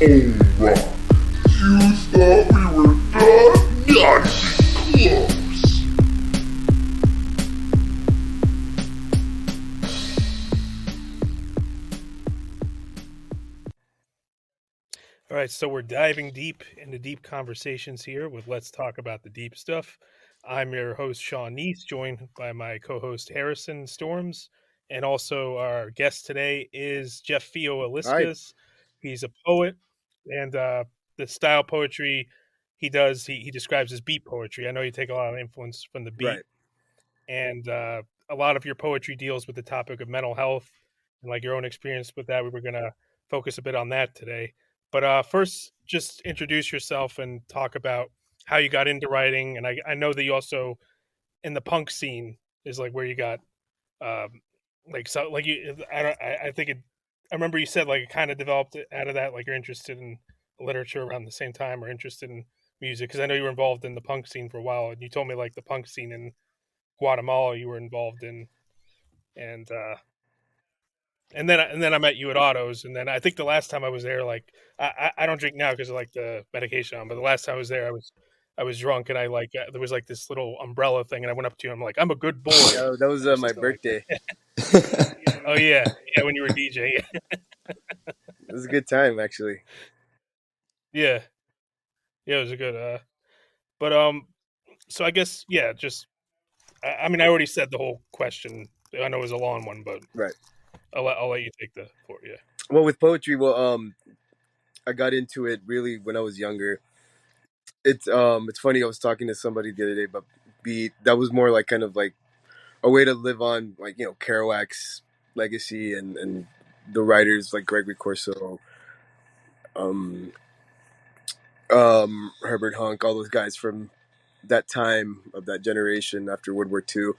Alright. You thought we were done? Not even close. All right, so we're diving deep into deep conversations here with Let's Talk About the Deep Stuff. I'm your host, Sean Neese, joined by my co-host, Harrison Storms. And also our guest today is Jeff Feo Illescas. He's a poet, and the style poetry he does, he describes as beat poetry. I know you take a lot of influence from the beat. Right. And a lot of your poetry deals with the topic of mental health and like your own experience with that. We were going to focus a bit on that today. But first, just introduce yourself and talk about how you got into writing. And I know that you also, in the punk scene, is like where you got, like, so, like you, I think it, I remember you said like it kind of developed out of that, like you're interested in literature around the same time or interested in music. Cause I know you were involved in the punk scene for a while and you told me like the punk scene in Guatemala you were involved in. And, and then I met you at Autos, and then I think the last time I was there, like I don't drink now because of like the medication on, but the last time I was there, I was drunk and I like there was like this little umbrella thing, and I went up to you, and I'm like, I'm a good boy. Oh, that was my birthday. Oh yeah, when you were DJ. It was a good time, actually. Yeah, it was a good. But so I guess just I mean I already said the whole question. I know it was a long one, but Right. I'll let you take the floor. Yeah. Well, with poetry, I got into it really when I was younger. It's funny. I was talking to somebody the other day about beat. That was more like kind of like a way to live on, like Kerouac's legacy and the writers like Gregory Corso, um, Herbert Hunk, all those guys from that time of that generation after World War II.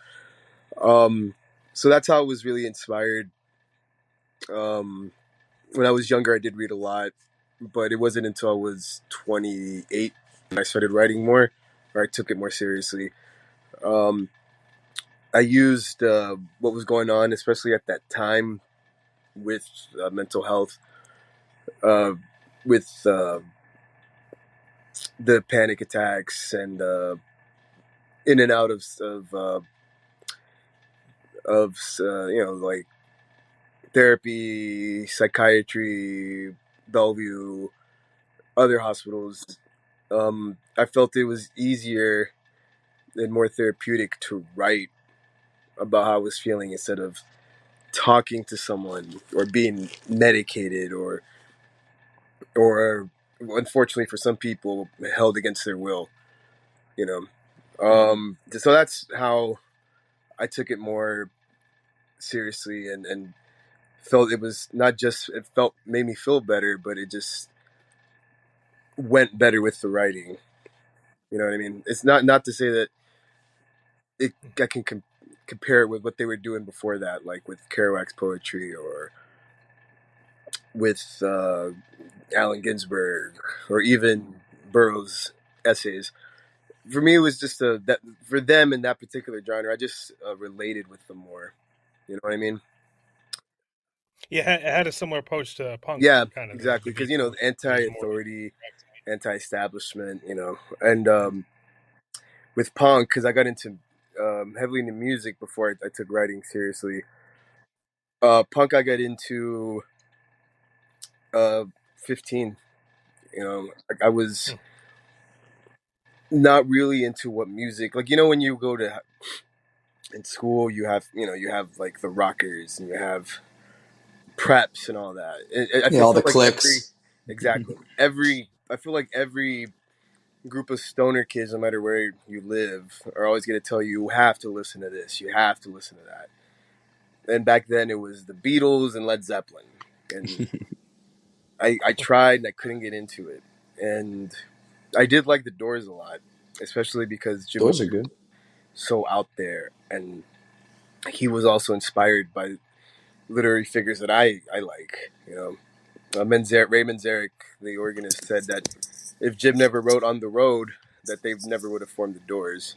So that's how I was really inspired. When I was younger, I did read a lot, but it wasn't until I was 28 I started writing more, or I took it more seriously. Um, I used what was going on, especially at that time, with mental health, uh, with the panic attacks and in and out of like therapy, psychiatry, Bellevue, other hospitals. I felt it was easier and more therapeutic to write about how I was feeling instead of talking to someone or being medicated or unfortunately for some people held against their will, you know. So that's how I took it more seriously and felt it was not just it felt made me feel better, but it just went better with the writing. You know what I mean? It's not to say that I can compare it with what they were doing before that, like with Kerouac's poetry or with Allen Ginsberg or even Burroughs' essays. For me, it was just that for them in that particular genre, I just related with them more. You know what I mean? Yeah, it had a similar approach to punk. Yeah, Kind of exactly. Because anti-authority, anti-establishment. And with punk, because I got into heavily into music before I took writing seriously. Punk, I got into 15. I was not really into what music. Like when you go to in school, you have like the rockers and you have preps and all that. I all the feel like cliques. I feel like every group of stoner kids, no matter where you live, are always going to tell you, you have to listen to this, you have to listen to that. And back then it was the Beatles and Led Zeppelin. And I tried and I couldn't get into it. And I did like the Doors a lot, especially because Jim Those are good. So out there, and he was also inspired by literary figures that I like. Ray Manzarek, the organist, said that if Jim never wrote On the Road, that they never would have formed the Doors.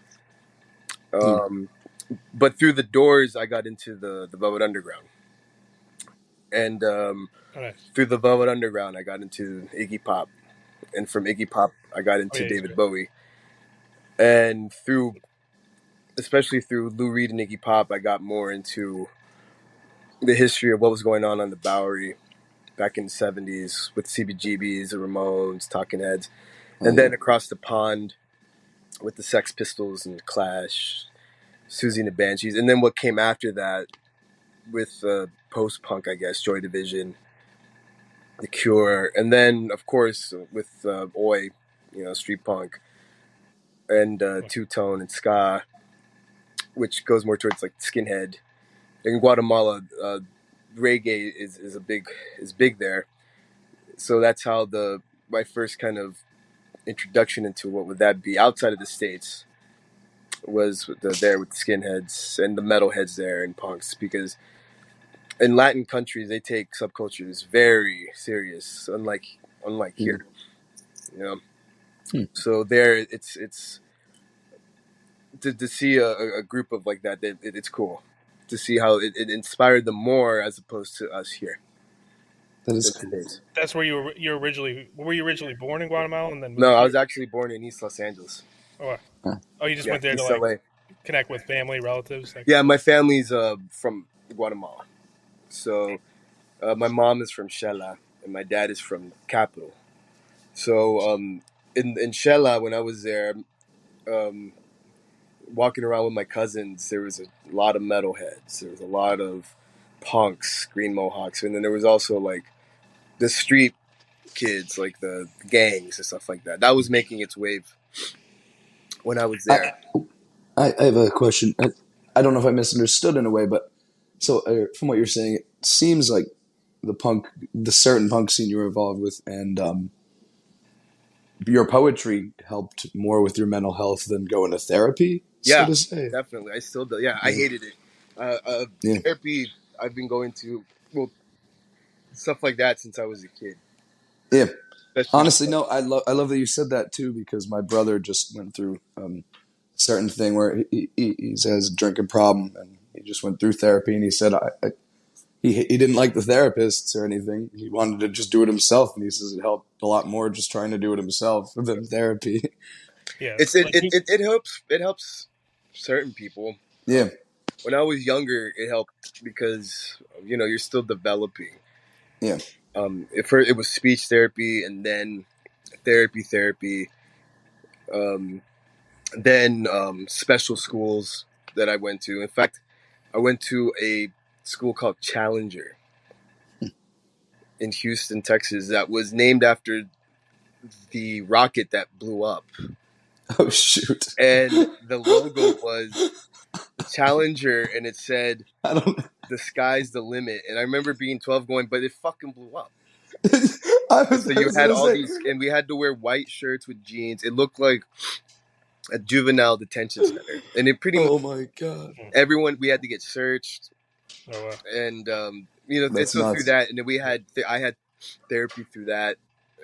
But through the Doors, I got into the Velvet Underground. And Oh, nice. through the Velvet Underground, I got into Iggy Pop, and from Iggy Pop, I got Oh, into yeah, he's David great. Bowie, and especially through Lou Reed and Iggy Pop, I got more into the history of what was going on the Bowery back in the 70s with CBGBs, the Ramones, Talking Heads, and then across the pond with the Sex Pistols and the Clash, Susie and the Banshees, and then what came after that with post-punk, I guess, Joy Division, The Cure, and then of course with Oi, street punk, and two-tone and ska, which goes more towards like skinhead. In Guatemala, reggae is big there, so that's how my first kind of introduction into what would that be outside of the States was there with the skinheads and the metalheads there and punks, because in Latin countries they take subcultures very serious, unlike here, you know. So there, it's to see a group of like that, it's cool to see how it inspired them more as opposed to us here That in is the cool. States. That's where you originally were you originally born in Guatemala and then No, moved I here? was actually born in East Los Angeles. Oh, wow. Huh. Oh, you just Yeah, went there to East like LA. connect with family, relatives. Like, Yeah, my family's from Guatemala. So my mom is from Shela and my dad is from Capital. So in Shela, when I was there, um, walking around with my cousins, there was a lot of metalheads. There was a lot of punks, green mohawks, and then there was also like the street kids, like the gangs and stuff like that. That was making its wave when I was I, there. I have a question. I don't know if I misunderstood in a way, but so from what you're saying, it seems like the certain punk scene you were involved with, and your poetry helped more with your mental health than going to therapy, so Yeah, to say. definitely. I still do. Yeah, I Yeah, hated it. yeah, Therapy, I've been going to, well, stuff like that since I was a kid, yeah. especially Honestly, no, I love that you said that too, because my brother just went through certain thing where he has a drinking problem, and he just went through therapy, and he said he didn't like the therapists or anything. He wanted to just do it himself, and he says it helped a lot more just trying to do it himself than therapy. yeah, it's like me. it helps certain people. Yeah, When I was younger, it helped because you're still developing. yeah. It was speech therapy, and then therapy, um, then special schools that I went to. In fact, I went to a school called Challenger in Houston, Texas, that was named after the rocket that blew up, Oh shoot! and the logo was the Challenger, and it said I don't. "The sky's the limit." And I remember being 12, going, "But it fucking blew up." I And so I you was had gonna all say. these, and we had to wear white shirts with jeans. It looked like a juvenile detention center, and it pretty much Oh my god, everyone, we had to get searched, Oh, wow. and and that's so through nuts. that, and then I had therapy through that,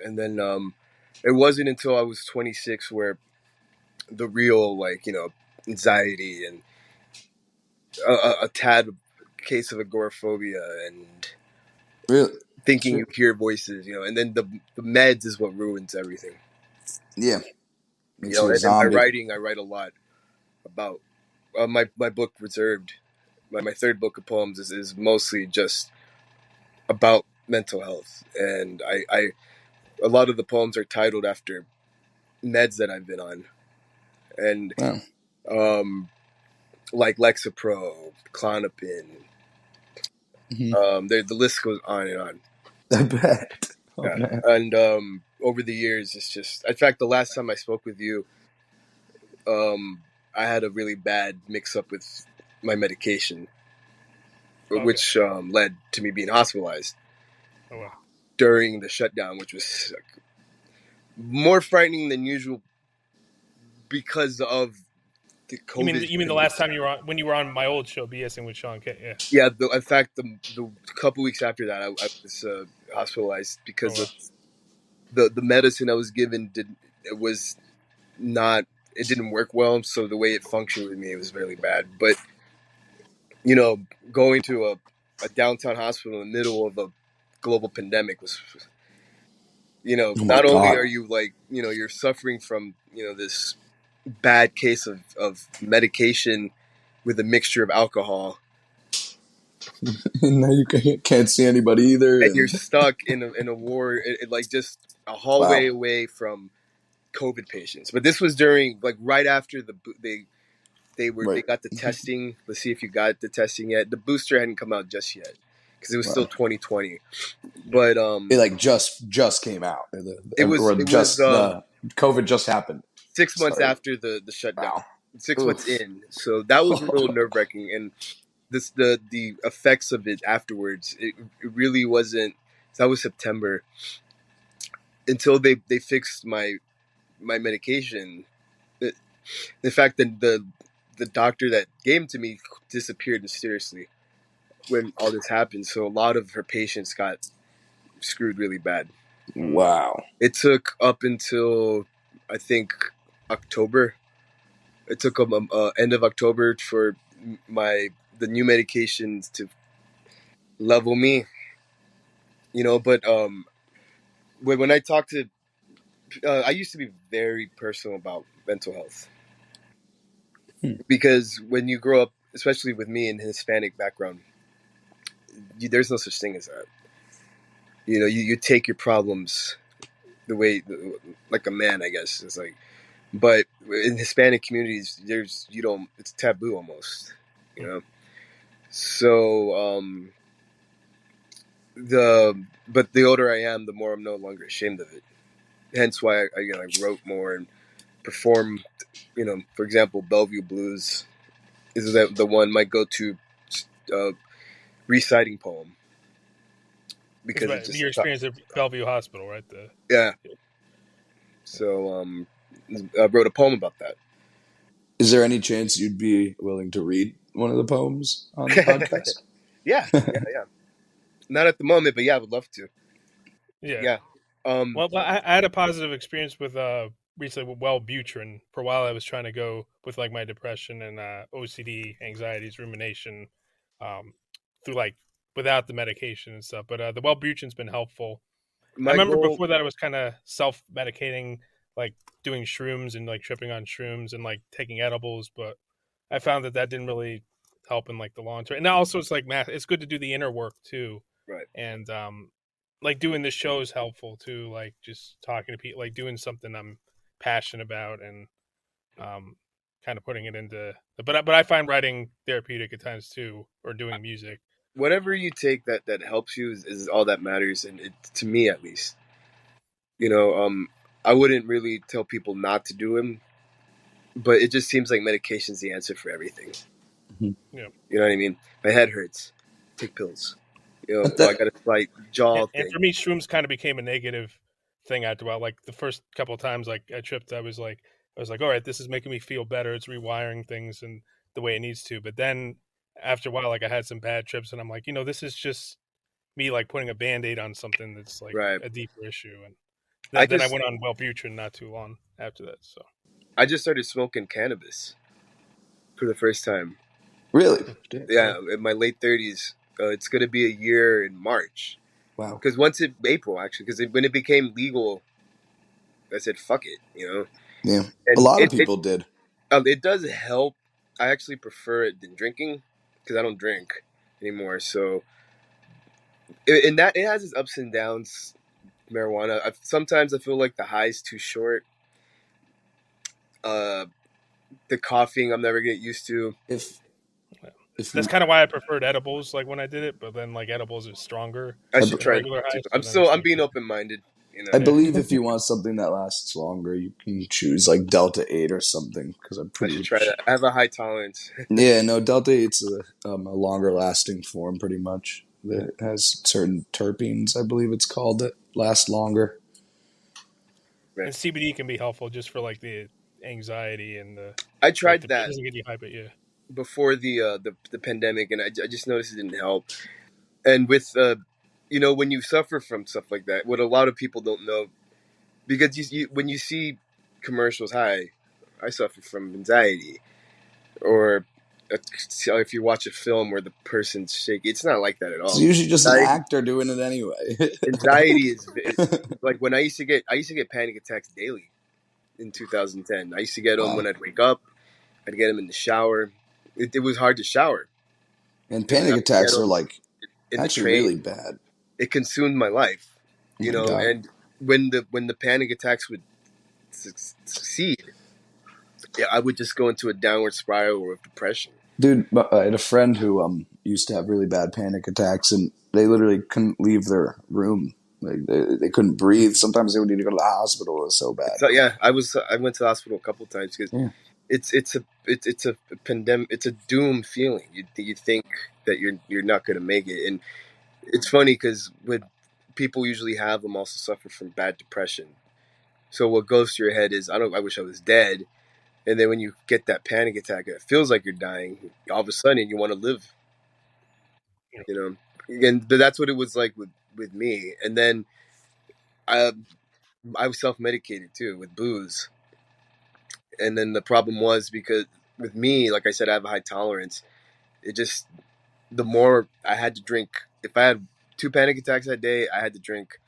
and then it wasn't until I was 26 where the real, like, anxiety and a tad case of agoraphobia and Really? thinking Shit. you hear voices, and then the meds is what ruins everything. Yeah, makes you a And in my zombie. writing, I write a lot about my book Reserved. My third book of poems is mostly just about mental health, and I a lot of the poems are titled after meds that I've been on, and Wow. um, like Lexapro, Clonopin. Hmm. The list goes on and on. I bet. Oh Yeah, man. and over the years, it's just. In fact, the last time I spoke with you, I had a really bad mix-up with my medication, Okay. which led to me being hospitalized Oh, wow. during the shutdown, which was more frightening than usual because of the COVID You mean the thing. last time you were on when you were on my old show, BSing with Sean K? Yeah. Yeah, in fact, the couple weeks after that, I was hospitalized Oh, because wow. of the medicine I was given. It was not it didn't work well, so the way it functioned with me, it was really bad. But going to a downtown hospital in the middle of a global pandemic was, Oh my not only God. are you like, you're suffering from, this bad case of medication with a mixture of alcohol, And now you can't see anybody either. and you're And stuck in a ward, like just a wow. hallway away from COVID patients. But this was during, like, right after they Right. got the testing. Let's see if you got the testing yet. The booster hadn't come out just yet because it was still Wow. 2020. But It like just came out, it was or it was just the COVID just happened. 6 months Sorry. after the shutdown. Wow. 6 months Oof. in, so that was a little nerve wracking, and the effects of it afterwards. It really wasn't. That was September until they fixed my medication. The fact that the doctor that gave it to me disappeared mysteriously when all this happened. So a lot of her patients got screwed really bad. Wow. It took up until, I think, October. It took them end of October for the new medications to level me. But when I talk to, I used to be very personal about mental health because when you grow up, especially with me in Hispanic background, there's no such thing as that. You take your problems the way, like a man, I guess. It's like, but in Hispanic communities, you don't. It's taboo almost. You know. So but the older I am, the more I'm no longer ashamed of it. Hence why I wrote more and performed. For example, Bellevue Blues is the one my go-to uh, reciting poem It's because it about just your experience at Bellevue Hospital, right? yeah. So I wrote a poem about that. Is there any chance you'd be willing to read one of the poems on the podcast? Yeah. Not at the moment, but yeah, I would love to. Yeah. Yeah. Well, I had a positive experience with recently with Wellbutrin. For a while, I was trying to go with like my depression and OCD, anxieties, rumination, um, through like without the medication and stuff. But the Wellbutrin's been helpful. I My remember goal. before that I was kind of self medicating, like doing shrooms and like tripping on shrooms and like taking edibles. But I found that didn't really help in like the long term. And also, it's like math. It's good to do the inner work too, Right. and like doing this show is helpful too, like just talking to people, like doing something I'm passionate about, and kind of putting it into but I find writing therapeutic at times too, or doing music. Whatever you take that helps you is all that matters, and to me at least. I wouldn't really tell people not to do them, but it just seems like medication's the answer for everything. Yeah. You know what I mean? My head hurts, take pills. But I got a slight jaw And thing. for me, shrooms kind of became a negative thing after a while. Like the first couple of times like I tripped, I was like, all right, this is making me feel better, it's rewiring things and the way it needs to. But then after a while, like I had some bad trips, and I'm like, this is just me like putting a band-aid on something that's like Right. a deeper issue. And I then I just went on Wellbutrin not too long after that. So I just started smoking cannabis for the first time. really, Yeah, in my late 30s. It's gonna be a year in March. wow. Because April actually, because when it became legal, I said fuck it. Yeah, a And lot of it people did. it does help. I actually prefer it than drinking because I don't drink anymore. So and that it has its ups and downs. Marijuana. Sometimes I feel like the high is too short. Uh, the coughing I'm never get used to. If that's kind of why I preferred edibles, like when I did it. But then like edibles is stronger I I, should b- than try that regular high, too. so then it's I'm like being open minded. I yeah. believe if you want something that lasts longer, you can choose like Delta 8 or something because I'm I pretty. should try that. I have a high tolerance. Yeah, no, Delta 8's a longer lasting form, pretty much. That has certain terpenes, I believe it's called, that last longer. And CBD can be helpful just for like the anxiety and the I like tried the, it that doesn't get you high, but yeah. before the pandemic, and I just noticed it didn't help. And with when you suffer from stuff like that, what a lot of people don't know, because when you see commercials, hi, I suffer from anxiety, or if you watch a film where the person's shaking, it's not like that at It's all. usually just an Anxiety, actor doing it anyway. anxiety is like when I used to get panic attacks daily in 2010. I used to get them when Wow. I'd wake up. I'd get them in the shower. It was hard to shower. And I panic would get attacks are them like in the actually train. really bad. It consumed my life, Oh my God. And when the panic attacks would succeed, yeah, I would just go into a downward spiral of depression. Dude, I had a friend who used to have really bad panic attacks, and they literally couldn't leave their room. Like they couldn't breathe. Sometimes they would need to go to the hospital. It was so bad. So yeah, I went to the hospital a couple times because Yeah. it's a pandemic. It's a doom feeling. You think that you're not going to make it, and it's funny because when people usually have them, also suffer from bad depression. So what goes through your head is, I wish I was dead. And then when you get that panic attack, it feels like you're dying. All of a sudden, you want to live. You know, and that's what it was like with me. And then I I was self medicated too with booze. And then the problem was because with me, like I said, I have a high tolerance. It just the more I had to drink. If I had 2 panic attacks that day, I had to drink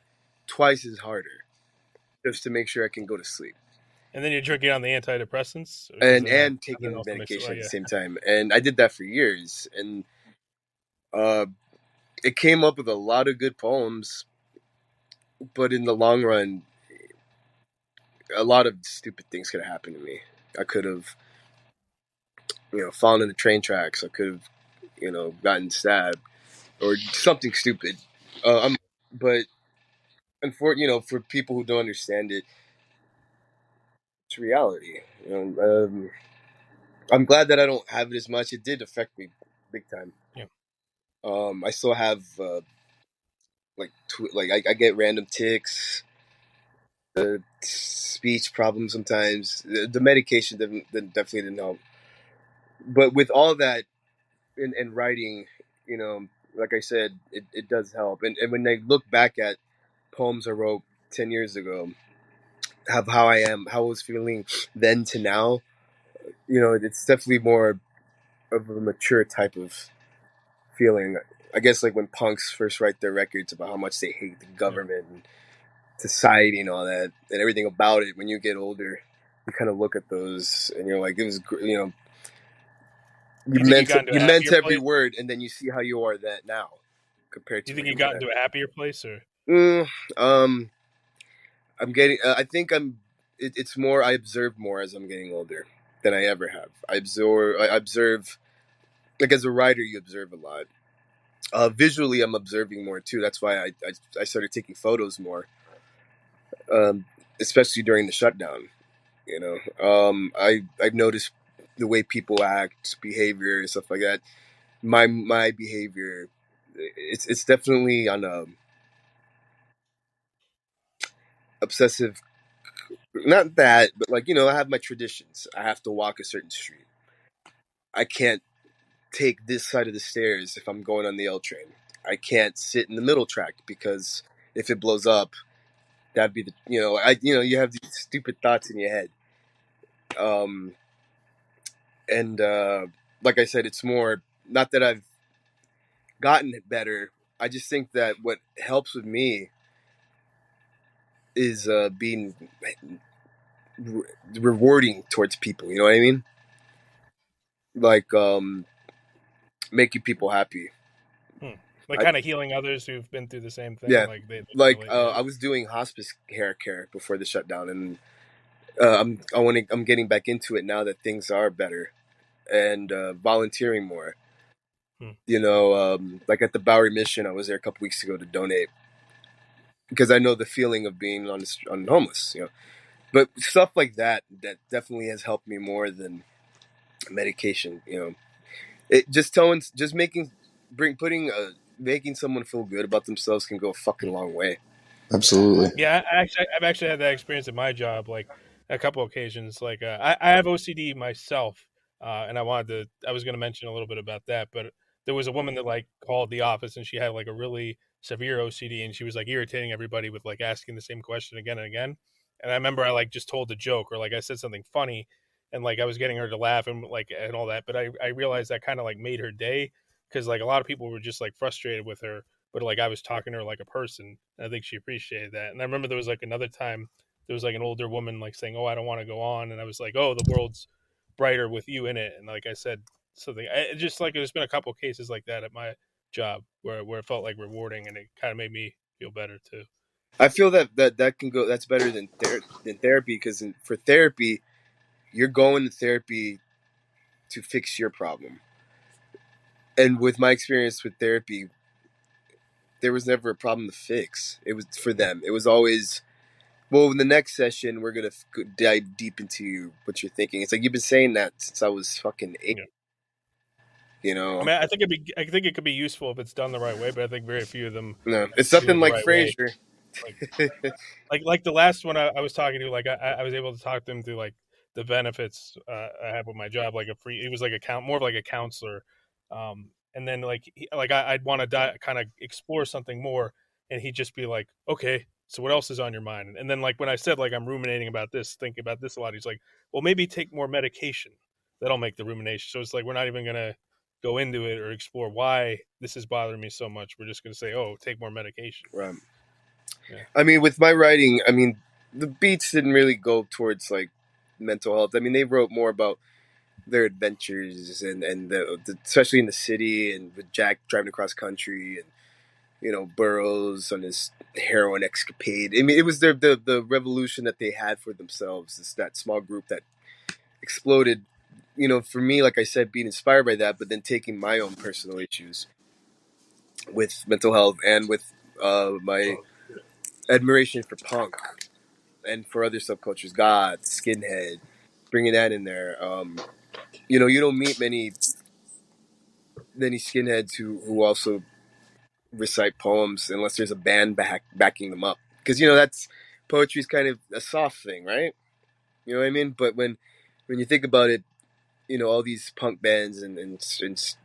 twice as harder just to make sure I can go to sleep. And then you're drinking on the antidepressants, And something taking the else to mix it. medication Well, at the yeah. same time. And I did that for years. And uh, it came up with a lot of good poems, but in the long run, a lot of stupid things could have happened to me. I could have, fallen in the train tracks. I could have, gotten stabbed or something stupid. But for people who don't understand it, it's reality. I'm glad that I don't have it as much. It did affect me big time. Yeah. I still have I get random tics, speech problems sometimes. The medication definitely didn't help. But with all that in writing, like I said, it does help. And when I look back at poems I wrote 10 years ago, have how I was feeling then to now, it's definitely more of a mature type of feeling. I guess like when punks first write their records about how much they hate the Yeah. government and society and all that and everything about it. When you get older, you kind of look at those and you're like, it was, Do you think you got into a you meant happier every place? word, and then you see how you are that now compared Do to you when think you you were got into a happier place, or that. I'm getting. I think I'm. It's more. I observe more as I'm getting older than I ever have. I observe. Like as a writer, you observe a lot. Visually, I'm observing more too. That's why I started taking photos more, um, especially during the shutdown. I've noticed the way people act, behavior, and stuff like that. My behavior, it's definitely on a obsessive. Not that, but like I have my traditions. I have to walk a certain street. I can't take this side of the stairs if I'm going on the L train. I can't sit in the middle track because if it blows up, that'd be the you have these stupid thoughts in your head. Um, and like I said, it's more not that I've gotten it better. I just think that what helps with me is being rewarding towards people. You know what I mean? Like making people happy. hmm. Like I, kind of healing others who've been through the same thing? yeah, Like they like relate. Yeah. I was doing hospice hair care before the shutdown, and I'm getting back into it now that things are better, and volunteering more. Hmm. Like at the Bowery Mission, I was there a couple weeks ago to donate because I know the feeling of being on homeless. But stuff like that definitely has helped me more than medication. It just making someone feel good about themselves can go a fucking long way. Absolutely. Yeah, I've actually had that experience at my job, like a couple occasions. Like I have OCD myself, and I was going to mention a little bit about that, but there was a woman that like called the office, and she had like a really severe OCD, and she was like irritating everybody with like asking the same question again and again. And I remember I like just told a joke or like I said something funny, and like I was getting her to laugh and like and all that. But I realized that kind of like made her day because like a lot of people were just like frustrated with her, but like I was talking to her like a person. And I think she appreciated that. And I remember there was like another time there was like an older woman like saying, "Oh, I don't want to go on," and I was like, "Oh, the world's brighter with you in it." And like I said something, just like there's been a couple of cases like that at my job where it felt like rewarding and it kind of made me feel better too. I feel that can go. That's better than therapy, because for therapy, you're going to therapy to fix your problem. And with my experience with therapy, there was never a problem to fix. It was for them. It was always, well, in the next session, we're gonna dive deep into what you're thinking. It's like you've been saying that since I was fucking 8. Yeah. You know, I mean, I think it could be useful if it's done the right way, but I think very few of them no, it's do it something the like right way. Frasier. Like like the last one I was talking to, like I was able to talk them through like the benefits I have with my job, like a free. It was like more of like a counselor, and then like I'd want to kind of explore something more, and he'd just be like, "Okay, so what else is on your mind?" And then like when I said like I'm ruminating about this, thinking about this a lot, he's like, "Well, maybe take more medication. That'll make the rumination." So it's like we're not even gonna go into it or explore why this is bothering me so much. We're just gonna say, "Oh, take more medication." Right. Yeah. I mean, with my writing, I mean, the beats didn't really go towards like mental health. I mean, they wrote more about their adventures and especially in the city, and with Jack driving across country, and Burroughs on his heroin escapade. I mean, it was the revolution that they had for themselves. It's that small group that exploded. For me, like I said, being inspired by that, but then taking my own personal issues with mental health and with my admiration for punk and for other subcultures, God, skinhead, bringing that in there. You don't meet many skinheads who also recite poems unless there's a band backing them up, because that's poetry's kind of a soft thing, right? You know what I mean? But when you think about it, all these punk bands and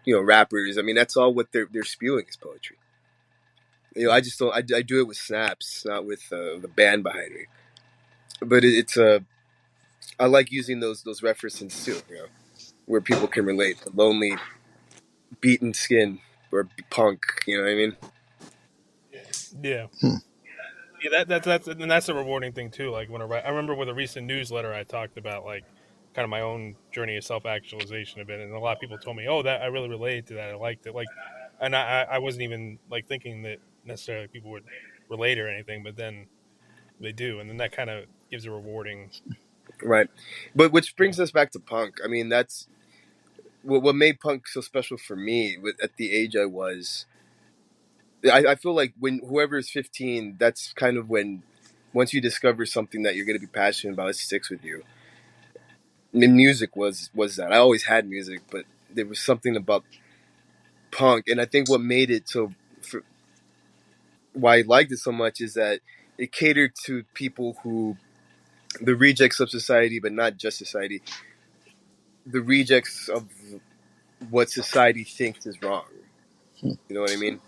rappers, I mean, that's all what they're spewing is poetry. I just don't. I do it with snaps, not with the band behind me. But it's I like using those references too, where people can relate. The lonely, beaten skin or punk. You know what I mean? Yeah. Hmm. Yeah, that's a rewarding thing too. Like when I remember with a recent newsletter, I talked about like kind of my own journey of self actualization a bit, and a lot of people told me, "Oh, that I really related to that. I liked it." Like, and I wasn't even like thinking that necessarily people would relate or anything, but then they do, and then that kind of gives a rewarding. Right. But which Yeah. brings us back to punk. I mean, that's what made punk so special for me. At the age I was, I feel like when whoever is 15, that's kind of when, once you discover something that you're going to be passionate about, it sticks with you. I mean, music was that. I always had music, but there was something about punk, and I think what made it so, why I liked it so much, is that it catered to people who, the rejects of society, but not just society, the rejects of what society thinks is wrong. You know what I mean?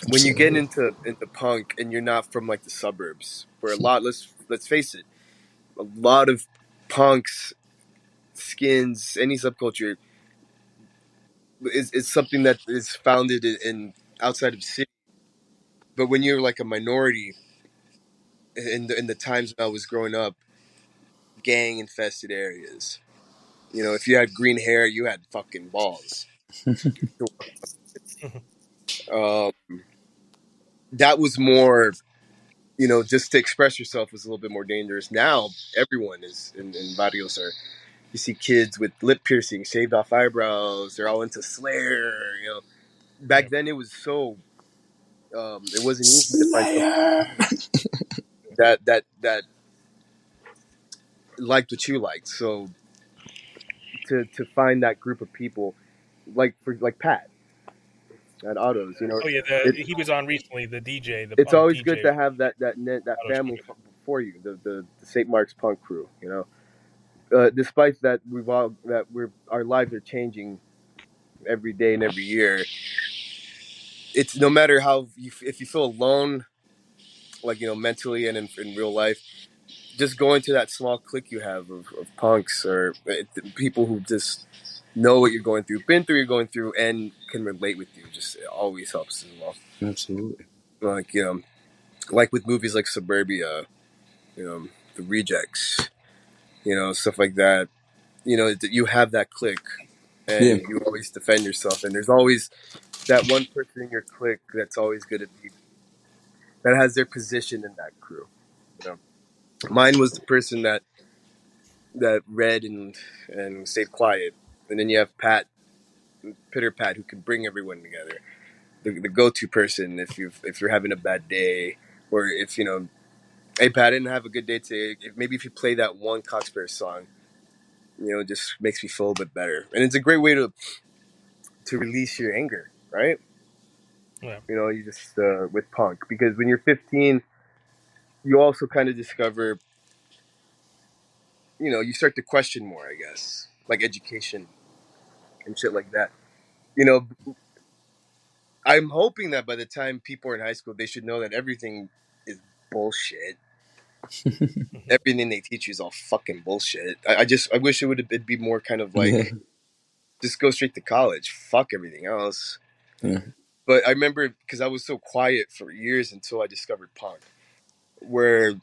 When you get Absolutely. into punk and you're not from like the suburbs, where a lot, let's face it, a lot of punks, skins, any subculture is something that is founded in outside of city. But when you're like a minority in the times when I was growing up, gang infested areas. If you had green hair, you had fucking balls. Um, that was more, just to express yourself was a little bit more dangerous. Now everyone is in barrios, or you see kids with lip piercings, shaved off eyebrows. They're all into Slayer. Back Yeah. then it was so, it wasn't easy to find someone Slayer. that liked what you liked. So to find that group of people, like Pat at Autos, Oh yeah, it he was on recently. The DJ, the it's punk always good DJ, to have that Auto family Studio. for you, the St. Mark's punk crew. Despite that, our lives are changing every day and every year. It's no matter how if you feel alone, like mentally and in real life, just going to that small clique you have of punks or people who just know what you're going through, been through, you're going through, and can relate with you. Just it always helps as well. Absolutely. Like like with movies like Suburbia, The Rejects, stuff like that. You have that clique, Yeah. and you always defend yourself. And there's always that one person in your clique that's always good at that has their position in that crew. You know, mine was the person that read and stayed quiet, and then you have Pitter Pat, who can bring everyone together. The go-to person if you're having a bad day, or if hey Pat, I didn't have a good day today. Maybe if you play that one Coxbear song, it just makes me feel a bit better, and it's a great way to release your anger, right? Yeah. You just with punk, because when you're 15, you also kind of discover, you start to question more, I guess, like education and shit like that. You know, I'm hoping that by the time people are in high school, they should know that everything is bullshit. Mhm. Everything they teach you is all fucking bullshit. I wish it'd be more kind of Yeah. like just go straight to college. Fuck everything else. Yeah. But I remember because I was so quiet for years until I discovered punk, where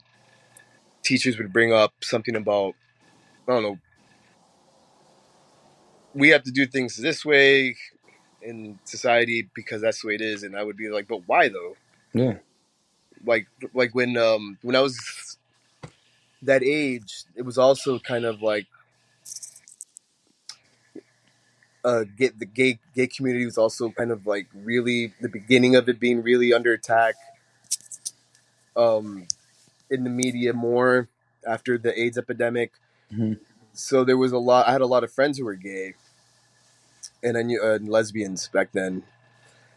teachers would bring up something about, I don't know, we have to do things this way in society because that's the way it is, and I would be like, but why though? Yeah. Like when I was that age, it was also kind of like get the gay community was also kind of like really the beginning of it being really under attack um in the media more after the AIDS epidemic. Hmm. So there was I had a lot of friends who were gay, and I knew lesbians back then.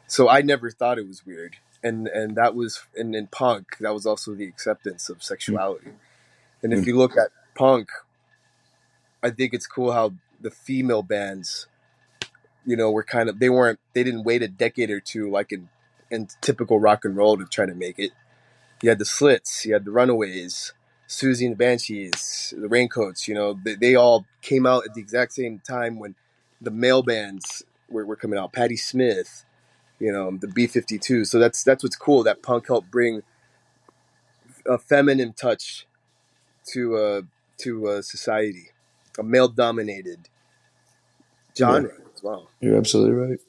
So I never thought it was weird. And that was and in punk, that was also the acceptance of sexuality. And Yeah. if you look at punk, I think it's cool how the female bands, were kind of they didn't wait a decade or two like in typical rock and roll to try to make it. You had the Slits, you had the Runaways, Susie and the Banshees, the Raincoats. They all came out at the exact same time when the male bands were coming out. Patti Smith, the B-52. So that's what's cool. That punk helped bring a feminine touch to society, a male dominated Yeah. genre as well. You're absolutely right.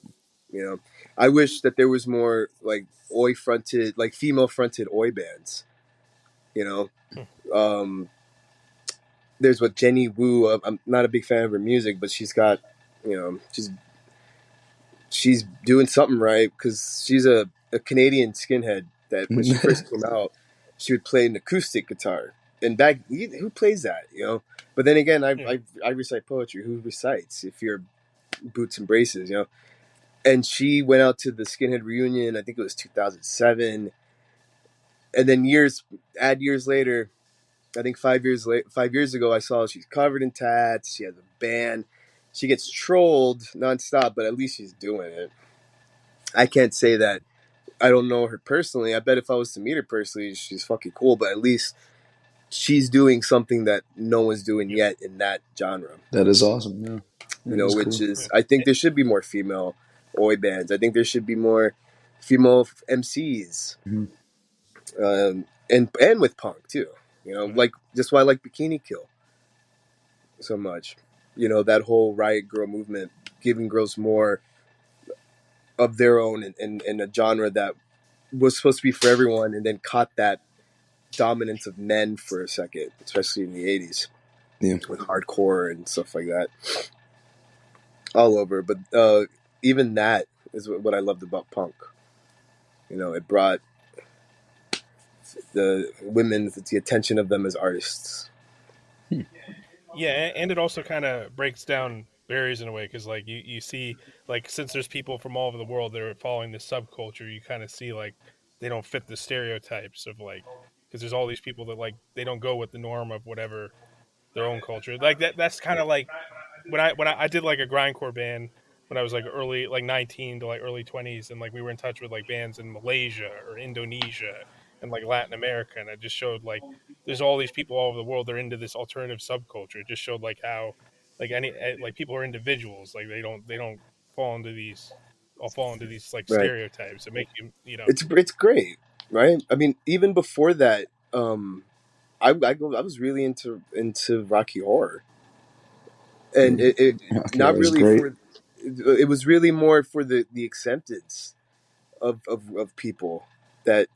You know, I wish that there was more like oi fronted, like female fronted oi bands. You know, um, there's what Jenny Wu. I'm not a big fan of her music, but she's got, she's doing something right because she's a Canadian skinhead that when she first came out, she would play an acoustic guitar. And back, who plays that? But then again, Yeah. I recite poetry. Who recites if you're boots and braces? And she went out to the skinhead reunion. I think it was 2007, and then years later, I think 5 years ago, I saw she's covered in tats. She has a band. She gets trolled nonstop, but at least she's doing it. I can't say that I don't know her personally. I bet if I was to meet her personally, she's fucking cool. But at least she's doing something that no one's doing Yeah. yet in that genre. That is awesome. Yeah. That is Which cool. is Yeah. I think there should be more female oi bands. I think there should be more female MCs, Mhm. and with punk too. Yeah. Like just why I like Bikini Kill so much. That whole Riot Girl movement, giving girls more of their own in a genre that was supposed to be for everyone, and then caught that dominance of men for a second, especially in the 80s Yeah. with hardcore and stuff like that all over. But even that is what I loved about punk. It brought the women, the attention of them as artists. Yeah, and it also kind of breaks down barriers in a way because like you see like since there's people from all over the world that are following this subculture, you kind of see like they don't fit the stereotypes of like because there's all these people that like they don't go with the norm of whatever their own culture. Like that's kind of like when I did like a grindcore band when I was like early like 19 to like early 20s, and like we were in touch with like bands in Malaysia or Indonesia and like Latin America, and I just showed like there's all these people all over the world. They're into this alternative subculture. It just showed like how like people are individuals. Like they don't fall into these all fall into these like Right. stereotypes that make you know. It's great, right? I mean, even before that, I was really into Rocky Horror, and it Okay, not it was really great. for it was really more for the acceptance of people that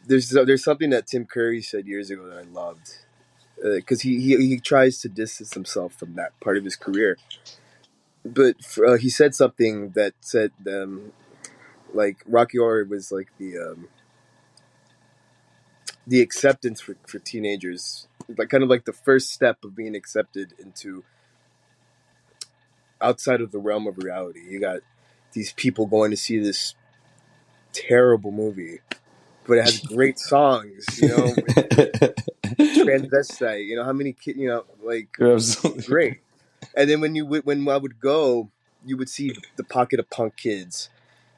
there's something that Tim Curry said years ago that I loved, because he tries to distance himself from that part of his career, but he said something that said like Rocky Horror was like the acceptance for teenagers, like kind of like the first step of being accepted into outside of the realm of reality. You got these people going to see this terrible movie, but it has great songs, with transvestite. How many kids, like You're absolutely great. And then when I would go, you would see the pocket of punk kids.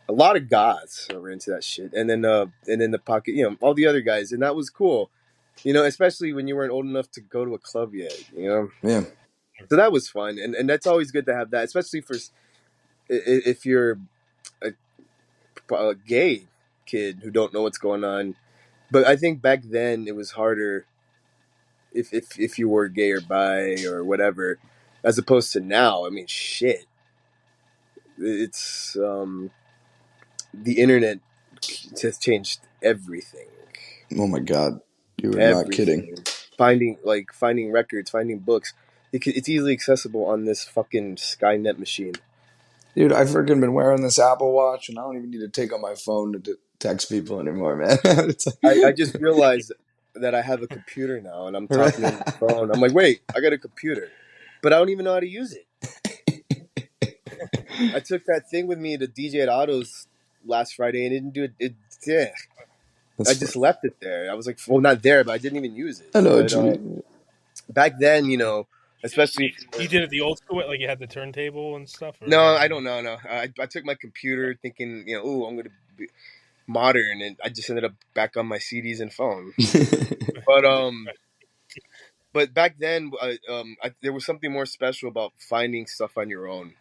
A lot of goths were into that shit, and then the pocket, all the other guys, and that was cool. Especially when you weren't old enough to go to a club yet. yeah. So that was fun, and that's always good to have that, especially for if you're a gay kid who don't know what's going on. But I think back then it was harder if you were gay or bi or whatever, as opposed to now. I mean, shit, it's the internet has changed everything. Oh my God, you are not kidding. Everything. Finding records, finding books. It's easily accessible on this fucking Skynet machine. Dude, I've freaking been wearing this Apple Watch, and I don't even need to take out my phone to text people anymore, man. It's I like, just realized that I have a computer now, and I'm right? talking on the phone. I'm like, wait, I got a computer, but I don't even know how to use it. I took that thing with me to DJ at Otto's last Friday and didn't do it. Yeah, I That's just funny. left it there. I was like, well, not there, but I didn't even use it. I know But what you mean. back then, especially if You did it the old school way, like you had the turntable and stuff, or no, I don't know. No, I took my computer thinking, oh, I'm gonna be modern, and I just ended up back on my CDs and phone. But back then, there was something more special about finding stuff on your own,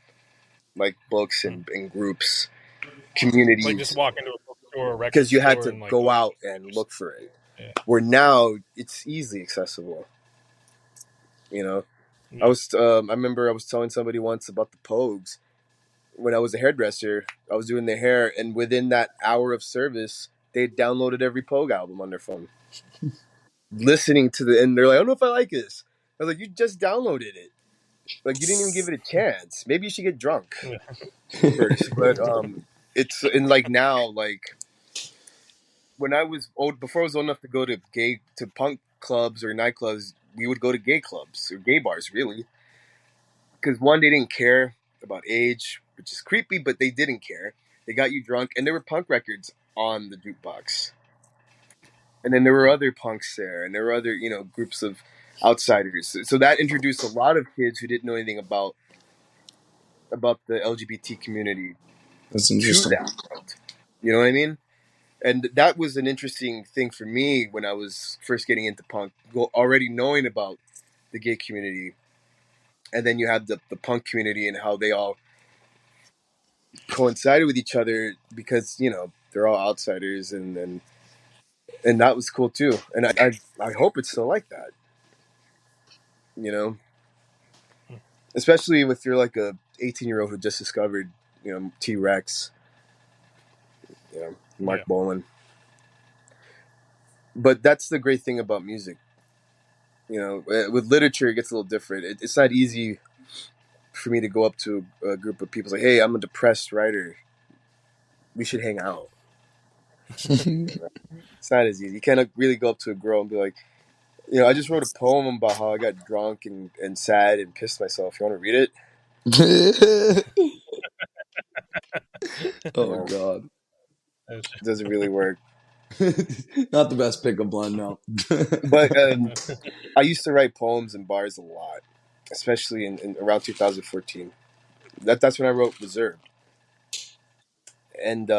like books and groups, like just communities, walk into a bookstore or record because you had store to and like go look. out and look for it. Yeah, Where now it's easily accessible. You know, yeah, I remember I was telling somebody once about the Pogues. When I was a hairdresser, I was doing their hair, and within that hour of service, they downloaded every Pogue album on their phone, listening to and they're like, I don't know if I like this. I was like, you just downloaded it. Like, you didn't even give it a chance. Maybe you should get drunk yeah. first. But it's in like now, like when I was old, before I was old enough to go to punk clubs or nightclubs, we would go to gay clubs or gay bars, really, because one, they didn't care about age, which is creepy, but they didn't care. They got you drunk, and there were punk records on the jukebox, and then there were other punks there, and there were other groups of outsiders. So that introduced a lot of kids who didn't know anything about the LGBT community That's to interesting. that world. You know what I mean? And that was an interesting thing for me when I was first getting into punk, already knowing about the gay community, and then you have the punk community and how they all coincided with each other because they're all outsiders, and that was cool too. And I hope it's still like that. You know, especially if you're like a 18-year-old who just discovered T Rex, Mark Yeah. Bolan. But that's the great thing about music. With literature, it gets a little different. It's not easy for me to go up to a group of people and say, "Hey, I'm a depressed writer. We should hang out." It's not as easy. You can't really go up to a girl and be like, I just wrote a poem about how I got drunk and sad and pissed myself. You want to read it? Oh No, God. it doesn't really work. Not the best pickup line, no. But I used to write poems in bars a lot, especially in around 2014. That's when I wrote Reserved. And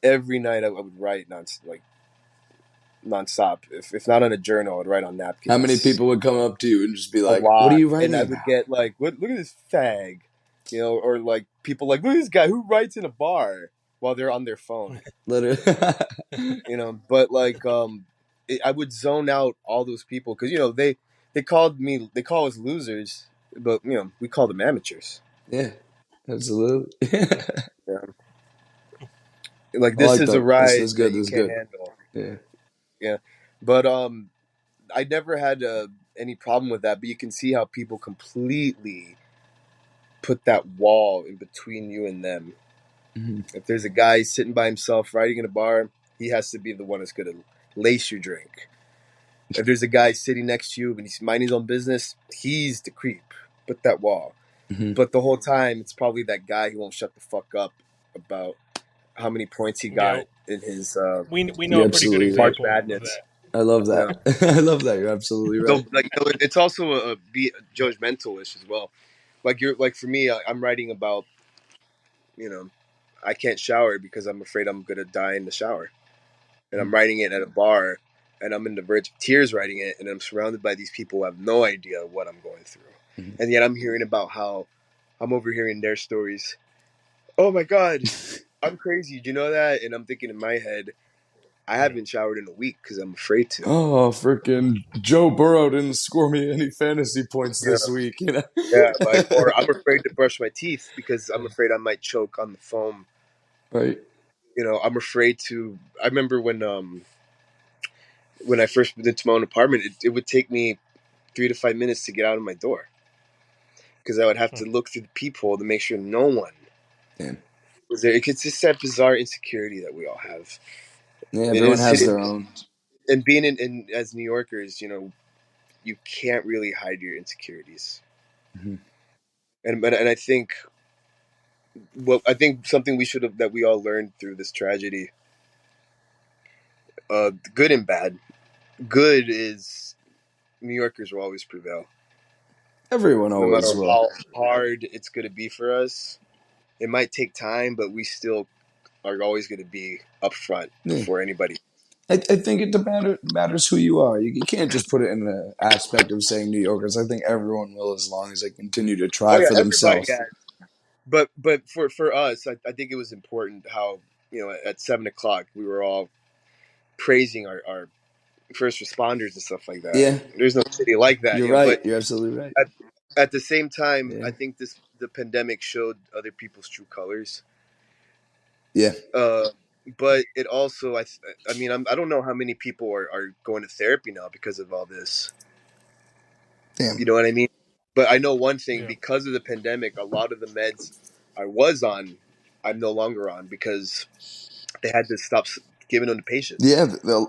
every night I would write, like nonstop. If not on a journal, I'd write on napkins. How many people would come up to you and just be A like, lot. "What are you And writing I would about?" get like, "What? Look at this fag," or like people like, "Look at this guy who writes in a bar while they're on their phone," Literally. But like, I would zone out all those people because they call us losers, but we call them amateurs. Yeah, absolutely. Yeah. Like I this like is a that. This ride is that good. you This is can't good. handle. Yeah. Yeah, but I never had any problem with that. But you can see how people completely put that wall in between you and them. Mm-hmm. If there's a guy sitting by himself writing in a bar, he has to be the one that's going to lace your drink. If there's a guy sitting next to you and he's minding his own business, he's the creep. Put that wall. Mm-hmm. But the whole time, it's probably that guy who won't shut the fuck up about how many points he got in his we know You're a pretty good absolutely right. March example of Madness. that. I love Yeah. that. I love that. You're absolutely So, right. like, it's also a be judgmental-ish as well. Like for me, I'm writing about, I can't shower because I'm afraid I'm gonna die in the shower, and I'm writing it at a bar, and I'm in the verge of tears writing it, and I'm surrounded by these people who have no idea what I'm going through, Mhm. and yet I'm hearing about how I'm overhearing their stories. Oh my god, I'm crazy. Do you know that? And I'm thinking in my head, I haven't showered in a week because I'm afraid to. Oh, freaking Joe Burrow didn't score me any fantasy points You this know? week. Yeah, or I'm afraid to brush my teeth because I'm afraid I might choke on the foam. Right. I'm afraid to. I remember when I first moved into my own apartment, it would take me 3 to 5 minutes to get out of my door because I would have to look through the peephole to make sure no one Damn. was there. It's just that bizarre insecurity that we all have. Yeah, It everyone is, has their own. and being in as New Yorkers, you can't really hide your insecurities. Mhm. And I think something that we all learned through this tragedy, good and bad. Good is New Yorkers will always prevail, Everyone no matter always will. how hard it's going to be for us. It might take time, but we still are always going to be up front Yeah. before anybody. I think matters who you are. You can't just put it in the aspect of saying New Yorkers. I think everyone will as long as they continue to Oh try yeah, for everybody themselves. has. But for us, I think it was important how at 7 o'clock we were all praising our first responders and stuff like that. Yeah, There's no city like that, you're But right. You're absolutely right. at the same time, Yeah. I think the pandemic showed other people's true colors. Yeah. But it also, I mean, I don't know how many people are going to therapy now because of all this. Damn. You know what I mean? But I know one thing, Yeah. because of the pandemic, a lot of the meds I was on, I'm no longer on because they had to stop giving them to patients. Yeah,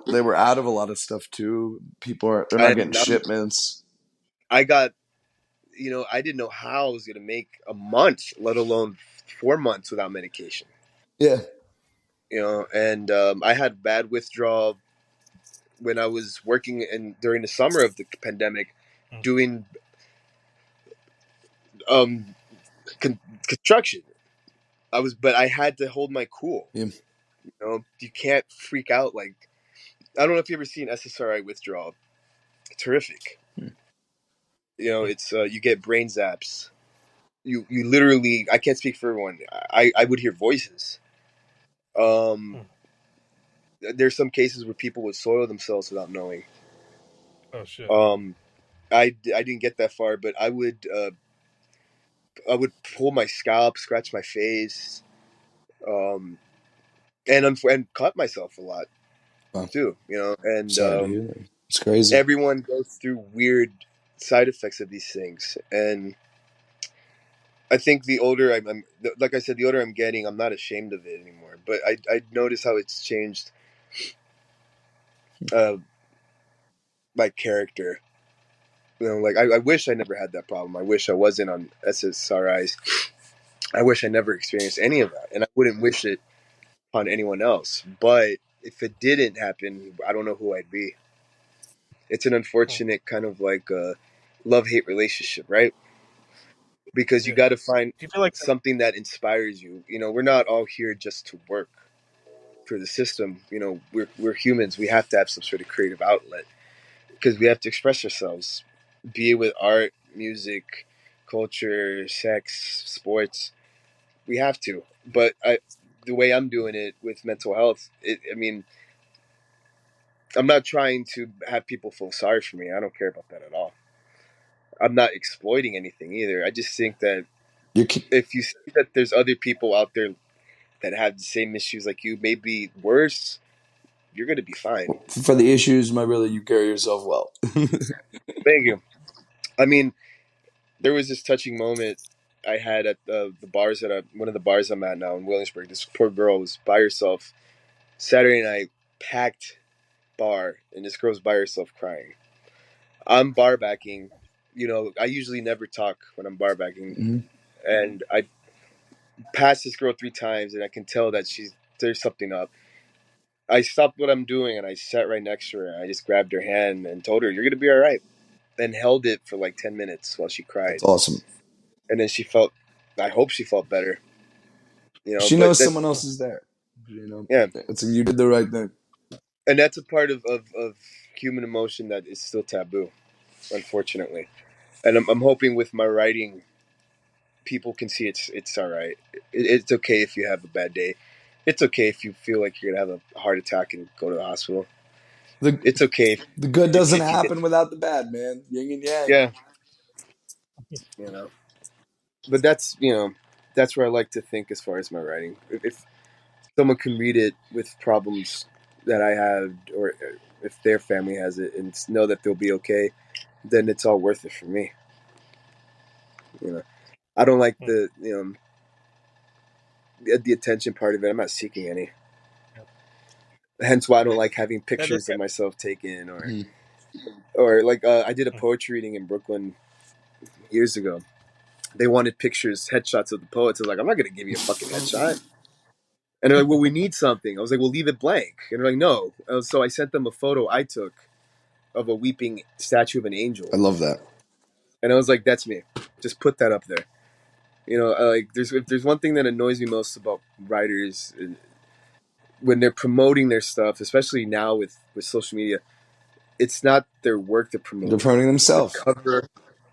they were out of a lot of stuff too. They're not getting And shipments. I got, I didn't know how I was going to make a month, let alone 4 months without medication. Yeah. And I had bad withdrawal when I was working during the summer of the pandemic, doing um, construction. But I had to hold my cool. Yeah. You can't freak out. Like, I don't know if you ever seen SSRI withdrawal. It's horrific. It's you get brain zaps. You literally. I can't speak for everyone. I would hear voices. Um, there's some cases where people would soil themselves without knowing. Oh shit. I didn't get that far, but I would pull my scalp, scratch my face, um, and cut myself a lot Wow. too. And Sorry to hear that. It's crazy. everyone goes through weird side effects of these things, and I think the older like I said, the older I'm getting, I'm not ashamed of it anymore. But I notice how it's changed uh, my character. Like I wish I never had that problem. I wish I wasn't on SSRIs. I wish I never experienced any of that, and I wouldn't wish it on anyone else. But if it didn't happen, I don't know who I'd be. It's an unfortunate kind of like love-hate relationship, right? Because you Yeah. got to find Do you feel like something that inspires you. We're not all here just to work. for the system. You know, we're humans. We have to have some sort of creative outlet because we have to express ourselves, be it with art, music, culture, sex, sports. We have to. But the way I'm doing it with mental health, I mean, I'm not trying to have people feel sorry for me. I don't care about that at all. I'm not exploiting anything either. I just think that if you see that there's other people out there that have the same issues like you, maybe worse, you're gonna be fine. For the issues, my brother, you carry yourself well. Thank you. I mean, there was this touching moment I had at the bars one of the bars I'm at now in Williamsburg. This poor girl was by herself. Saturday night, packed bar, and this girl's by herself crying. I'm bar backing. You know, I usually never talk when I'm bar backing, Mm-hmm. and I passed this girl 3 times, and I can tell that there's something up. I stopped what I'm doing, and I sat right next to her. And I just grabbed her hand and told her, "You're gonna be all right," and held it for like 10 minutes while she cried. That's awesome. And then she felt. I hope she felt better. You know, She but knows someone else is there. You know, yeah, you did the right thing. and that's a part of human emotion that is still taboo, unfortunately. And I'm hoping with my writing, people can see it's all right. It's okay if you have a bad day. It's okay if you feel like you're gonna have a heart attack and go to the hospital. It's okay. The good doesn't if you happen without the bad, man. Yin and yang. Yeah, you know. But that's where I like to think as far as my writing. If someone can read it with problems that I have, or if their family has it, and know that they'll be okay, then it's all worth it for me. You know, I don't like the attention part of it. I'm not seeking any. Hence why I don't like having pictures of myself taken, or like I did a poetry reading in Brooklyn years ago. They wanted pictures, headshots of the poets. I was like, I'm not going to give you a fucking headshot. And they're like, well, we need something. I was like, well, leave it blank. And they're like, no. So I sent them a photo I took of a weeping statue of an angel. I love that. And I was like, that's me. Just put that up there. You know, like if there's one thing that annoys me most about writers when they're promoting their stuff, especially now with social media, it's not their work to promote. They're promoting themselves.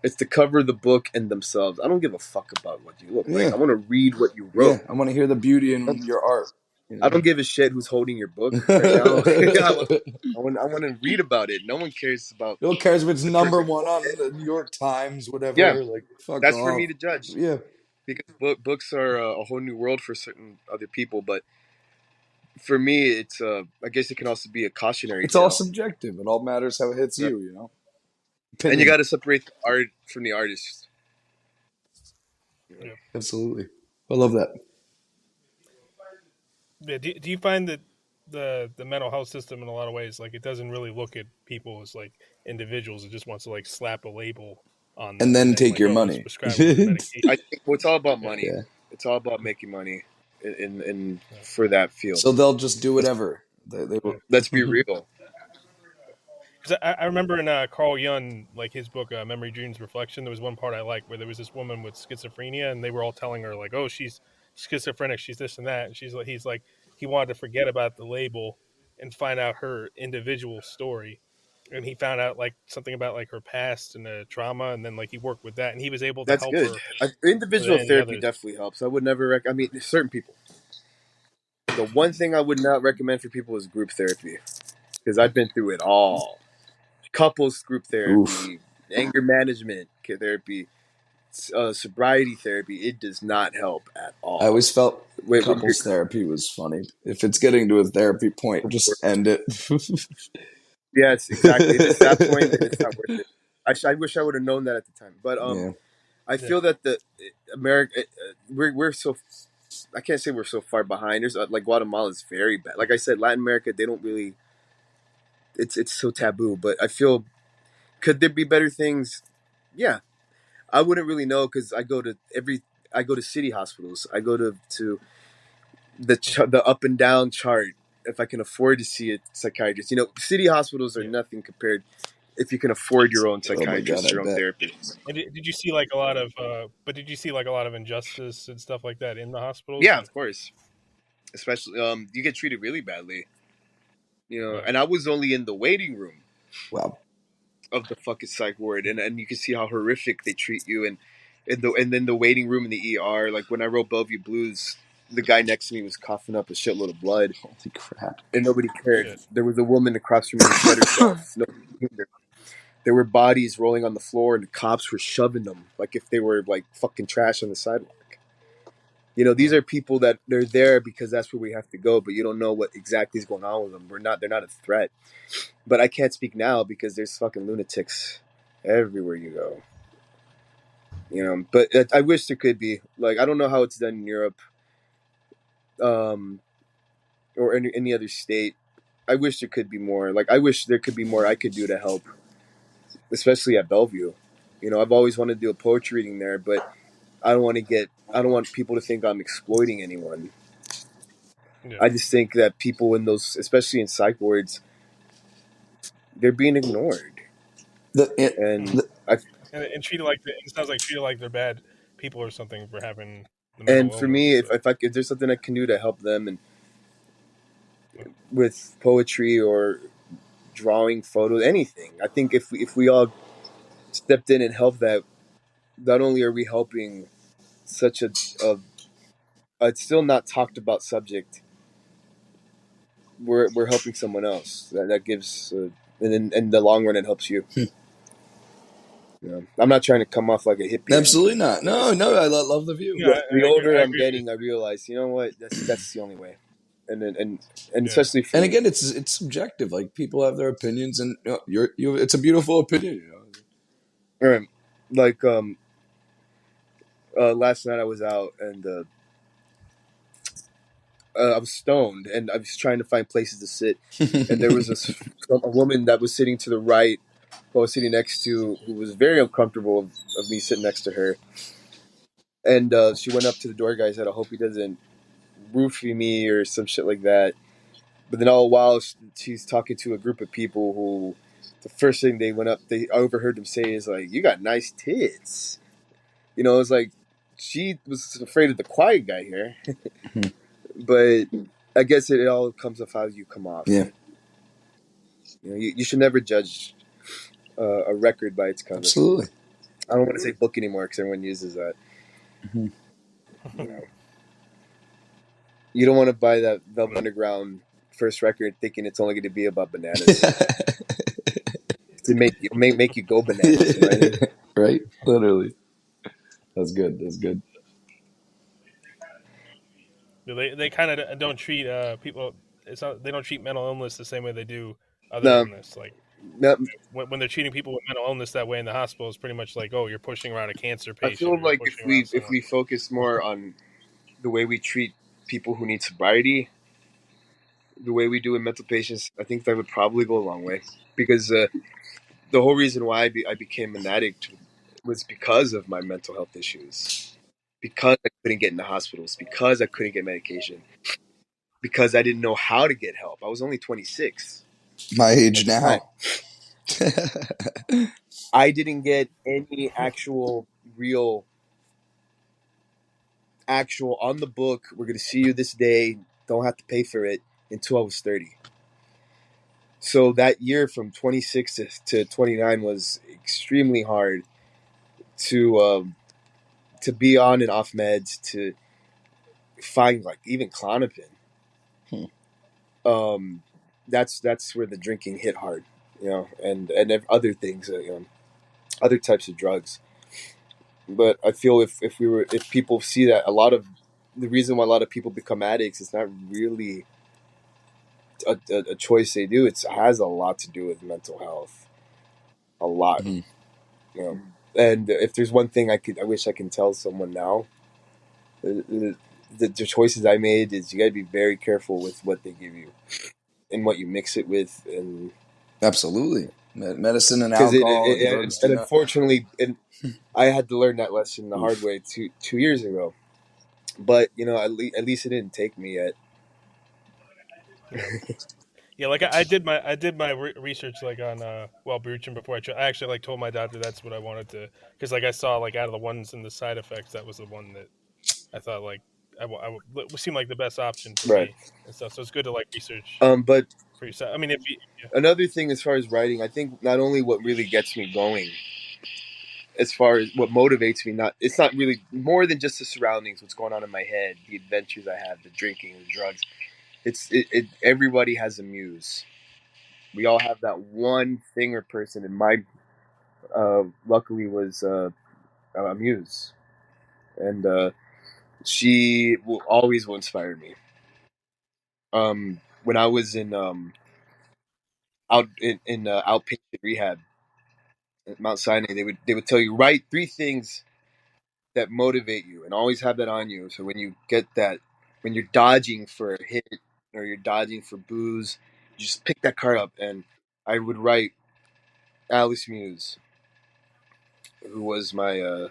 It's to cover the book and themselves. I don't give a fuck about what you look like. I want to read what you wrote. Yeah, I want to hear the beauty in your art. You know? I don't give a shit who's holding your book right now. I want to read about it. No one cares about. No one cares if it's number one on the New York Times, whatever. Yeah, like fuck that's off. for me to judge. Yeah, because books are a whole new world for certain other people, but for me, it's I guess it can also be a cautionary. It's all subjective. It all matters how it hits you. You know. And you got to separate the art from the artist. Yeah. Absolutely. I love that. Yeah, do you find that the mental health system in a lot of ways, like, it doesn't really look at people as like individuals? It just wants to like slap a label on them and then take like, your money. I think it's all about money. Yeah. It's all about making money in for that field. So they'll just do whatever. They will. Let's be real. Because I remember in Carl Jung, like his book Memory, Dreams, Reflection, there was one part I liked where there was this woman with schizophrenia, and they were all telling her like, "Oh, she's schizophrenic, she's this and that," and he's like, he wanted to forget about the label and find out her individual story, and he found out like something about like her past and the trauma, and then like he worked with that, and he was able to help her. Individual therapy definitely helps. I would never I mean, certain people. The one thing I would not recommend for people is group therapy, because I've been through it all. Couples group therapy, anger management therapy, sobriety therapy. It does not help at all. I always felt couples therapy was funny. If it's getting to a therapy point, just end it. Yes, exactly. If it's that point, then it's not worth it. I wish I would have known that at the time. But I feel that America, we're so. I can't say we're so far behind. There's like Guatemala is very bad. Like I said, Latin America, they don't really. It's so taboo, but I feel, could there be better things? Yeah, I wouldn't really know, because I go to city hospitals. I go to the up and down chart if I can afford to see a psychiatrist. You know, city hospitals are nothing compared if you can afford your own psychiatrist, your own therapist. And did you see like a lot of? But did you see like a lot of injustice and stuff like that in the hospitals? Yeah, of course. especially you get treated really badly. Yeah. And I was only in the waiting room Wow. of the fucking psych ward, and you can see how horrific they treat you, and then the waiting room in the ER. Like when I wrote Bellevue Blues, the guy next to me was coughing up a shitload of blood, Holy crap. and nobody cared. Shit. There was a woman across from me who shut herself. Nobody cared. There were bodies rolling on the floor, and the cops were shoving them like if they were like fucking trash on the sidewalk. These are people that they're there because that's where we have to go, but you don't know what exactly is going on with them. They're not a threat. But I can't speak now because there's fucking lunatics everywhere you go. But I wish there could be. Like, I don't know how it's done in Europe, or any other state. I wish there could be more. Like, I wish there could be more I could do to help, especially at Bellevue. I've always wanted to do a poetry reading there, but I don't want people to think I'm exploiting anyone. Yeah. I just think that people in those, especially in psych wards, they're being ignored. And And treated like it sounds like treated like they're bad people or something for having the mental and illness. for me, So. if there's something I can do to help them, and with poetry or drawing photos, anything, I think if we all stepped in and helped that, not only are we helping such a still not talked about subject, we're helping someone else that gives, and in the long run it helps you. I'm not trying to come off like a hippie or Absolutely anything. not. No, I love the view. Yeah, The I older I'm agree with you. getting, I realize, you know what, that's the only way, and Yeah. especially for And me. again, it's subjective. Like people have their opinions, and it's a beautiful opinion. All right. Like last night I was out, and I was stoned, and I was trying to find places to sit, and there was a woman that was sitting to the right, who I was sitting next to, who was very uncomfortable of me sitting next to her, and she went up to the door guy and said, "I hope he doesn't roofie me or some shit like that." But then all the while she's talking to a group of people who, the first thing I overheard them say is like, "You got nice tits." It's like she was afraid of the quiet guy here. But I guess it all comes off how you come off. Yeah, You should never judge a record by its cover. absolutely. I don't want to say book anymore because everyone uses that. Mm-hmm. You don't want to buy that Velvet Underground first record thinking it's only going to be about bananas to make you go bananas. You know what I mean? Right? Literally. That's good. That's good. They kind of don't treat people. They don't treat mental illness the same way they do other No, illness. Like no. when they're treating people with mental illness that way in the hospital, it's pretty much like, oh, you're pushing around a cancer I patient, feel or you're like if pushing around we someone. focus more on the way we treat people who need sobriety, the way we do in mental patients, I think that would probably go a long way. Because the whole reason why I became an addict was because of my mental health issues. Because I couldn't get into hospitals. Because I couldn't get medication. Because I didn't know how to get help. I was only 26 My age at the time. now. I didn't get any real on the book, we're going to see you this day, don't have to pay for it, until I was 30. So that year from 26 to 29 was extremely hard to be on and off meds, to find like even Klonopin. That's where the drinking hit hard, and other things, other types of drugs. But I feel if people see that, a lot of the reason why a lot of people become addicts is not really a choice they do. It has a lot to do with mental health, a lot. Mhm. And if there's one thing I wish I can tell someone now, the choices I made is you got to be very careful with what they give you and what you mix it with, and Absolutely. Medicine and because alcohol and drugs do not. unfortunately, and I had to learn that lesson the hard way 2 years ago. But at least it didn't take me yet. Yeah, like I did my research like on Wellbutrin before I actually like told my doctor that's what I wanted to, because like I saw like out of the ones and the side effects, that was the one that I thought like would seem like the best option for Right. me and stuff. So it's good to like research But for yourself. I mean, if you, another thing as far as writing, I think not only what really gets me going, as far as what motivates me, it's not really more than just the surroundings, what's going on in my head, the adventures I have, the drinking, the drugs. Everybody has a muse. We all have that one thing or person, and my luckily was a muse, and she will inspire me. When I was in outpatient rehab at Mount Sinai, they would tell you write 3 things that motivate you, and always have that on you. So when you get that, when you're dodging for a hit or you're dodging for booze, you just pick that card up. And I would write Alice Muse, who was my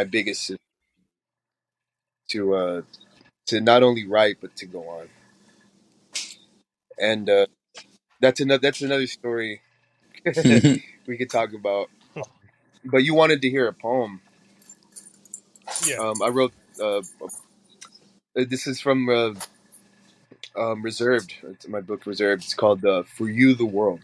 biggest to not only write but to go on. And that's another story we could talk about. But you wanted to hear a poem. yeah, I wrote. This is from Reserved. It's my book Reserved. It's called "For You the World,"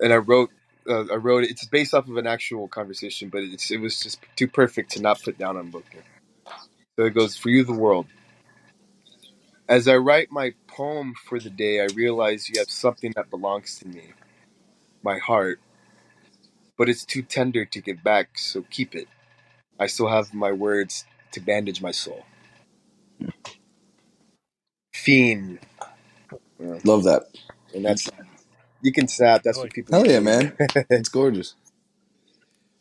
and I wrote it. It's based off of an actual conversation, but it was just too perfect to not put down on book. So it goes, "For you the world." As I write my poem for the day, I realize you have something that belongs to me, my heart, but it's too tender to give back, so keep it. I still have my words to bandage my soul. Fiend. Yeah. Love that. And that's, you can snap. That's I what like. people Hell need yeah, to man. hear. It's gorgeous.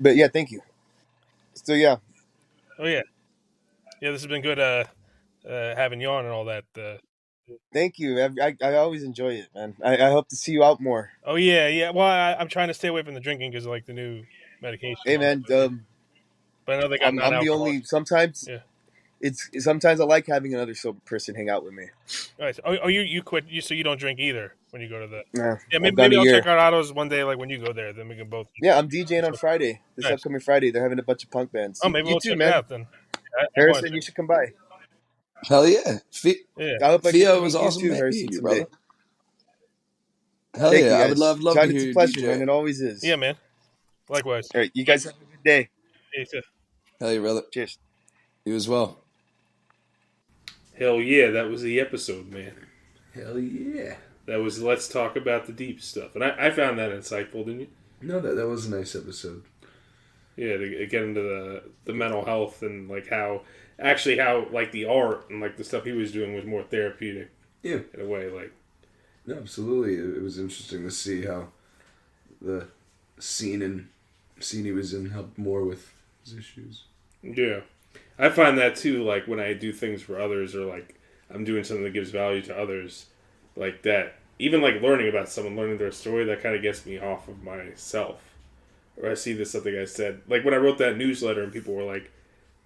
But yeah, thank you. So yeah, Oh yeah, yeah. This has been good. Having you on and all that. thank you. I always enjoy it, man. I hope to see you out more. Oh yeah, yeah. Well, I'm trying to stay away from the drinking because of like the new medication. Hey, And all man. that, but I know they got I'm the non-alcoholic. only. Sometimes Yeah. sometimes I like having another sober person hang out with me. All right. Oh, you quit. So you don't drink either when you go to the. Yeah, Yeah, I've gone maybe a I'll check year. out Otto's one day, like when you go there. Then we can both. Yeah, I'm DJing on So, Friday. This nice. upcoming Friday, they're having a bunch of punk bands. Oh, You, maybe you we'll too, check it man. out then. I want to Harrison, check. you should come by. Hell yeah. Yeah. I hope I get to Theo, it was meet you awesome too, meeting Harrison, you, someday. brother. Hell Thank yeah. you, I would guys. love John, to hear it's a you pleasure, man. DJ. It always is. Yeah, man. Likewise. All right, you guys have a good day. You too. Hell yeah, brother. Cheers. You as well. Hell yeah, that was the episode, man. Hell yeah. That was Let's Talk About the Deep Stuff. And I found that insightful, didn't you? No, that was a nice episode. Yeah, to get into the mental health and like how like the art and like the stuff he was doing was more therapeutic. Yeah. In a way, like. No, absolutely. It was interesting to see how the scene he was in helped more with his issues. Yeah. I find that too, like when I do things for others or like I'm doing something that gives value to others, like that. Even like learning about someone, learning their story, that kind of gets me off of myself. Or I see this something I said, like when I wrote that newsletter and people were like,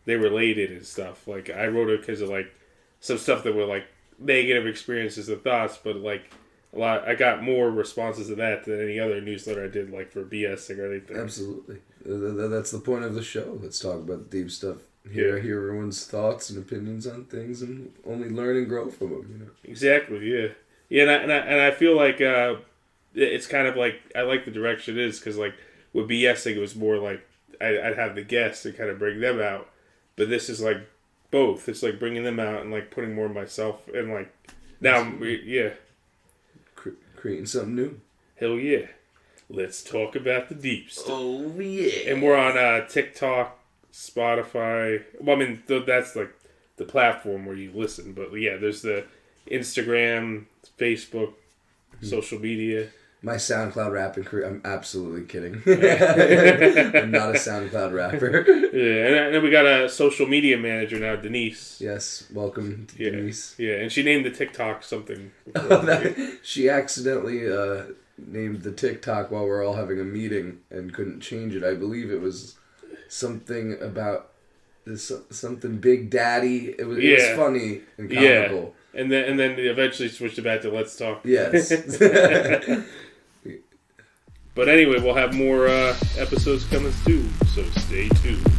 they related and stuff. Like I wrote it because of like some stuff that were like negative experiences and thoughts, but like a lot, I got more responses to that than any other newsletter I did, like for BSing or anything. Absolutely. That's the point of the show. Let's talk about the deep stuff. Hear everyone's thoughts and opinions on things, and only learn and grow from them. You know. Exactly. Yeah. Yeah, and I feel like it's kind of like I like the direction it is because like with BSing it was more like I'd have the guests and kind of bring them out, but this is like both. It's like bringing them out and like putting more of myself and like now Creating something new. Hell yeah. Let's talk about the deep stuff. Oh yeah. And we're on TikTok, Spotify. Well, I mean that's like the platform where you listen, but yeah, there's the Instagram, Facebook, social media. My SoundCloud rapping career, I'm absolutely kidding. I'm not a SoundCloud rapper. Yeah, and then we got a social media manager now, Denise. Yes, welcome to Denise. Yeah, and she named the TikTok something. She accidentally named the TikTok while we're all having a meeting and couldn't change it. I believe it was something about something Big Daddy. It was funny and comical. Yeah. And then eventually switched it back to Let's Talk. Yes. But anyway, we'll have more episodes coming soon, so stay tuned.